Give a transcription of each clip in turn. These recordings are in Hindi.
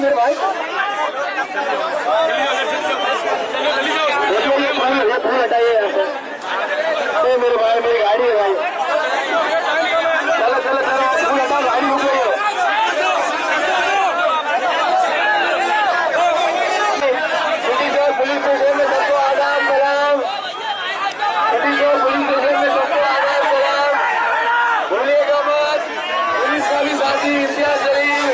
मेरे भाई, ये फूल हटाइए यहाँ से। मेरे भाई, मेरी गाड़ी है भाई, चलो चलो चलो, फूल हटाओ, गाड़ी रुक गई है। पुलिस स्टेशन में सबको आदाब सलाम, पुलिस स्टेशन में सबको आदाब सलाम, भूलिएगा मत, पुलिस का भी साथी इम्तियाज जलील,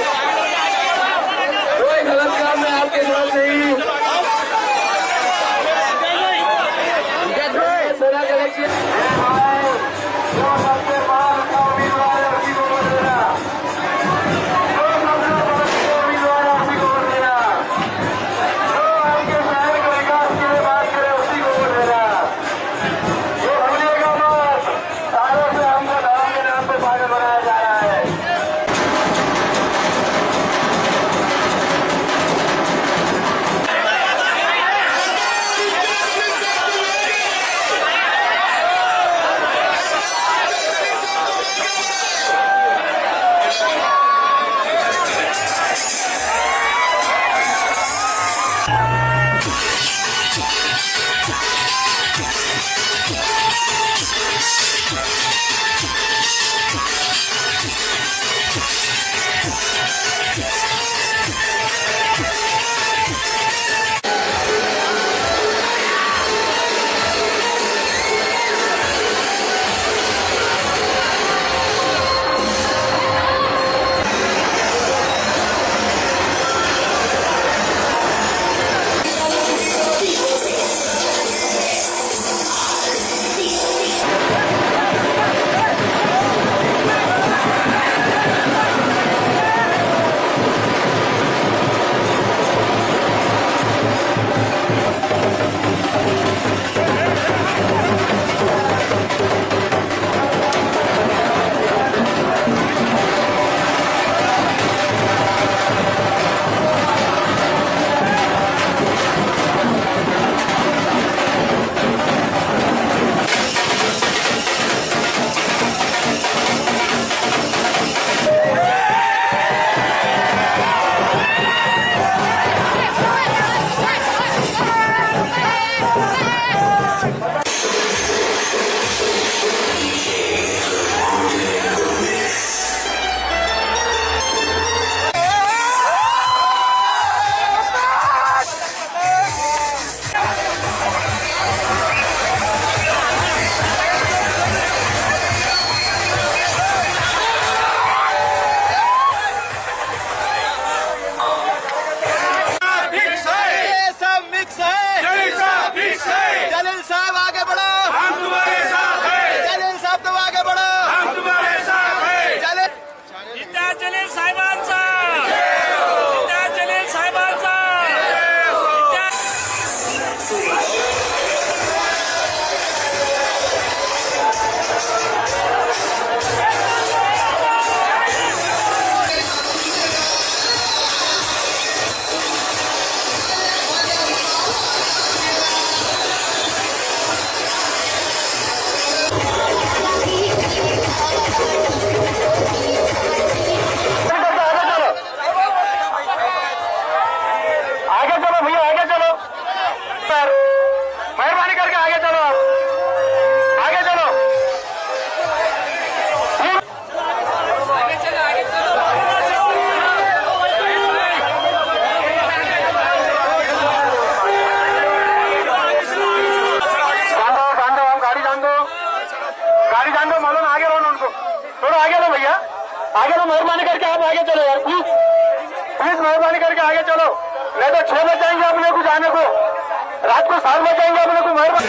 कोई गलत काम में आपके साथ नहीं। सेना कलेक्शन जो सबसे बड़ा उम्मीदवार है उसी को वोट देना, जो सबसे बड़ा उम्मीदवार है उसी को वोट देना, जो आपके शहर के विकास के लिए बात करे उसी को वोट देना। ये भूलिएगा मत, सालों से हमको धर्म के नाम पर पागल बनाया जा रहा है। मेहरबानी करके आगे चलो, आप आगे चलो, आगे चलो, आगे चलो। गाड़ी जान दो, मालूम आगे रहो ना उनको, थोड़ा आगे लो भैया, आगे लो, मेहरबानी करके आप आगे चलो यार, प्लीज प्लीज मेहरबानी करके आगे चलो, नहीं तो 6 बज जाएंगे अपने को जाने को, रात को 7 बज जाएंगे अपने को। मेहरबानी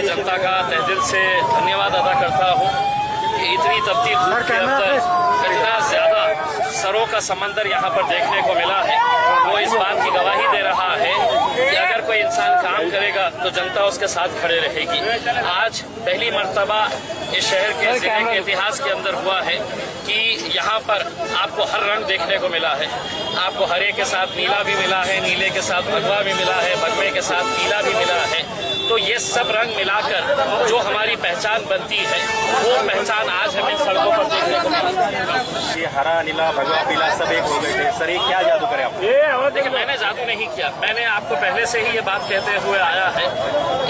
जनता का तहे दिल से धन्यवाद अदा करता हूँ कि इतनी तपती धूप के अंदर इतना ज्यादा सरों का समंदर यहाँ पर देखने को मिला है। वो इस बात की गवाही दे रहा है कि अगर कोई इंसान काम करेगा तो जनता उसके साथ खड़े रहेगी। आज पहली मर्तबा इस शहर के जिले के इतिहास के अंदर हुआ है कि यहाँ पर आपको हर रंग देखने को मिला है। आपको हरे के साथ नीला भी मिला है, नीले के साथ भगवा भी मिला है, भगवे के साथ पीला भी मिला है। तो ये सब रंग मिलाकर जो हमारी पहचान बनती है वो पहचान आज हमें सड़कों पर देखने को मिली। ये हरा नीला भगवा पीला सब एक हो गए थे। सर ये क्या जादू करे आप? देखिए मैंने जादू नहीं किया, मैंने आपको पहले से ही ये बात कहते हुए आया है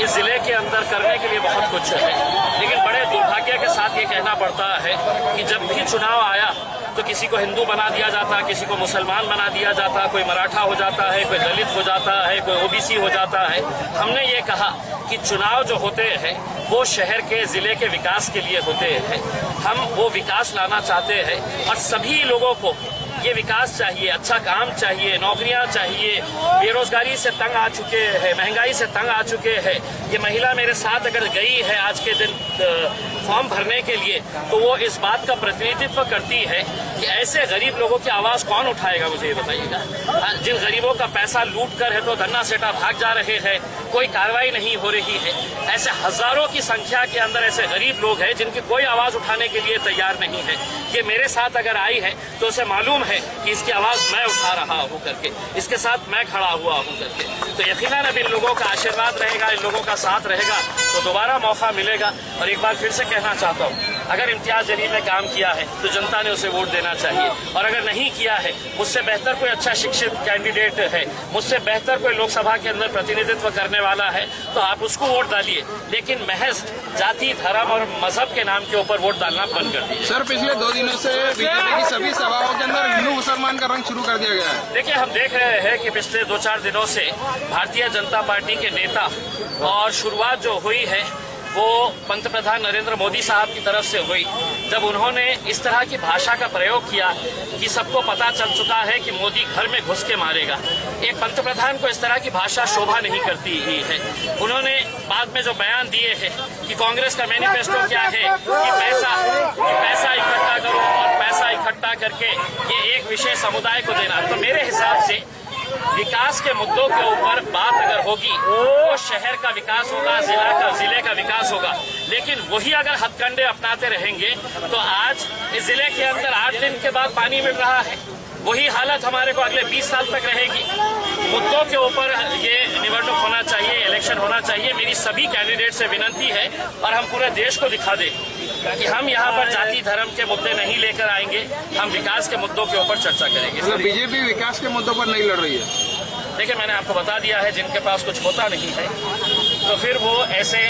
इस जिले के अंदर करने के लिए बहुत कुछ है, लेकिन बड़े दुर्भाग्य के साथ ये कहना पड़ता है कि जब भी चुनाव आया तो किसी को हिंदू बना दिया जाता, किसी को मुसलमान बना दिया जाता, कोई मराठा हो जाता है, कोई दलित हो जाता है, कोई ओबीसी हो जाता है। हमने ये कहा कि चुनाव जो होते हैं वो शहर के जिले के विकास के लिए होते हैं। हम वो विकास लाना चाहते हैं और सभी लोगों को ये विकास चाहिए, अच्छा काम चाहिए, नौकरियां चाहिए। बेरोजगारी से तंग आ चुके हैं, महंगाई से तंग आ चुके हैं। ये महिला मेरे साथ अगर गई है आज के दिन फॉर्म भरने के लिए तो वो इस बात का प्रतिनिधित्व करती है कि ऐसे गरीब लोगों की आवाज कौन उठाएगा, मुझे ये बताइएगा। जिन गरीबों का पैसा लूट कर है तो धन्ना सेठा भाग जा रहे हैं, कोई कार्रवाई नहीं हो रही है। ऐसे हजारों की संख्या के अंदर ऐसे गरीब लोग हैं जिनकी कोई आवाज उठाने के लिए तैयार नहीं है। ये मेरे साथ अगर आई है तो उसे मालूम है कि इसकी आवाज मैं उठा रहा हूँ करके, इसके साथ मैं खड़ा हुआ हूँ करके। तो यकीनन अब इन लोगों का आशीर्वाद रहेगा, इन लोगों का साथ रहेगा तो दोबारा मौका मिलेगा। और एक बार फिर से कहना चाहता हूँ, अगर इम्तियाज जलील ने काम किया है तो जनता ने उसे वोट देना चाहिए, और अगर नहीं किया है, मुझसे बेहतर कोई अच्छा शिक्षित कैंडिडेट है, मुझसे बेहतर कोई लोकसभा के अंदर प्रतिनिधित्व करने वाला है तो आप उसको वोट डालिए, लेकिन महज जाति, धर्म और मजहब के नाम के ऊपर वोट डालना बंद कर दीजिए। सर पिछले 2 दिनों से बीजेपी की सभी सभाओं के अंदर हिंदू मुसलमान का रंग शुरू कर दिया गया है। देखिए हम देख रहे हैं कि पिछले 2-4 दिनों से भारतीय जनता पार्टी के नेता, और शुरुआत जो हुई है वो पंतप्रधान नरेंद्र मोदी साहब की तरफ से हुई। जब उन्होंने इस तरह की भाषा का प्रयोग किया कि सबको पता चल चुका है कि मोदी घर में घुस के मारेगा। एक पंतप्रधान को इस तरह की भाषा शोभा नहीं करती ही है। उन्होंने बाद में जो बयान दिए हैं कि कांग्रेस का मैनिफेस्टो क्या है कि पैसा इकट्ठा करो और पैसा इकट्ठा करके ये एक विशेष समुदाय को देना, तो मेरे हिसाब से विकास के मुद्दों के ऊपर बात अगर होगी तो शहर का विकास होगा, जिले का विकास होगा। लेकिन वही अगर हथकंडे अपनाते रहेंगे तो आज इस जिले के अंदर 8 दिन के बाद पानी मिल रहा है, वही हालत हमारे को अगले 20 साल तक रहेगी। मुद्दों के ऊपर ये निवडणूक होना चाहिए, इलेक्शन होना चाहिए। मेरी सभी कैंडिडेट से विनती है और हम पूरे देश को दिखा दें कि हम यहाँ पर जाति धर्म के मुद्दे नहीं लेकर आएंगे, हम विकास के मुद्दों के ऊपर चर्चा करेंगे। मतलब बीजेपी विकास के मुद्दों पर नहीं लड़ रही है। देखिए, मैंने आपको बता दिया है, जिनके पास कुछ होता नहीं है तो फिर वो ऐसे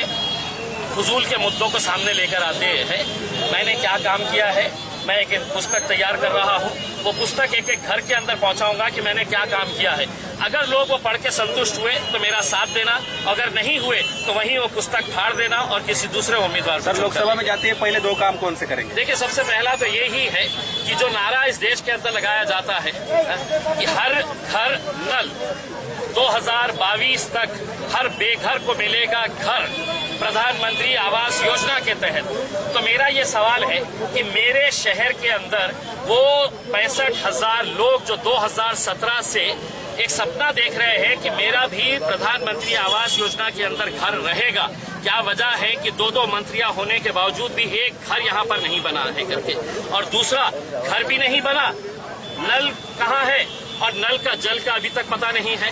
फजूल के मुद्दों को सामने लेकर आते हैं। मैंने क्या काम किया है, मैं एक पुस्तक तैयार कर रहा हूँ, वो पुस्तक एक घर के अंदर पहुंचाऊंगा कि मैंने क्या काम किया है। अगर लोग वो पढ़ के संतुष्ट हुए तो मेरा साथ देना, अगर नहीं हुए तो वहीं वो पुस्तक फाड़ देना और किसी दूसरे उम्मीदवार सर, लोकसभा में जाते हैं पहले 2 काम कौन से करेंगे? देखिए, सबसे पहला तो यही है कि जो नारा इस देश के अंदर लगाया जाता है कि हर घर नल, 2022 तक हर बेघर को मिलेगा घर, प्रधानमंत्री आवास योजना के तहत। तो मेरा ये सवाल है कि मेरे शहर के अंदर वो 65,000 लोग जो 2017 से एक सपना देख रहे हैं कि मेरा भी प्रधानमंत्री आवास योजना के अंदर घर रहेगा, क्या वजह है कि 2 मंत्रियां होने के बावजूद भी एक घर यहाँ पर नहीं बना है करके। और दूसरा, घर भी नहीं बना, नल कहाँ है और नल का जल का अभी तक पता नहीं है।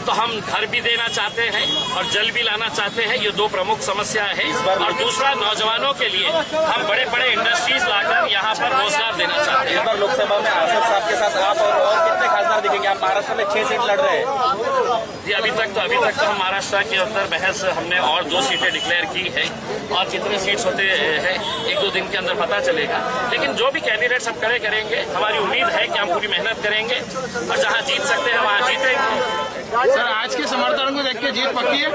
तो हम घर भी देना चाहते हैं और जल भी लाना चाहते हैं, ये 2 प्रमुख समस्या है। और दूसरा, नौजवानों के लिए हम बड़े बड़े इंडस्ट्रीज लाकर यहाँ पर रोजगार देना चाहते हैं। इस बार लोकसभा में आसफ साहब के साथ आप और कितने खासदार दिखेंगे? आप महाराष्ट्र में 6 सीट लड़ रहे हैं। जी, अभी तक तो हम महाराष्ट्र के अंदर बहस हमने और 2 सीटें डिक्लेयर की है और कितने सीट्स होते हैं 1-2 दिन के अंदर पता चलेगा। लेकिन जो भी कैंडिडेट्स हम खड़े करेंगे, हमारी उम्मीद है कि हम पूरी मेहनत करेंगे और जहाँ जीत सकते हैं वहाँ जीतेंगे। सर, आज के समर्थन को देख के जीत पक्की है?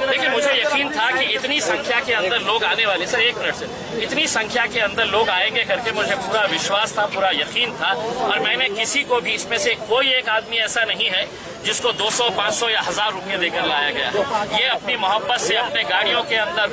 देखिए, मुझे यकीन था कि इतनी संख्या के अंदर लोग आने वाले, सर 1 मिनट से, इतनी संख्या के अंदर लोग आएंगे करके मुझे पूरा विश्वास था, पूरा यकीन था। और मैंने किसी को भी, इसमें से कोई एक आदमी ऐसा नहीं है जिसको 200, 500 या 1000 रुपये देकर लाया गया। ये अपनी मोहब्बत से अपने गाड़ियों के अंदर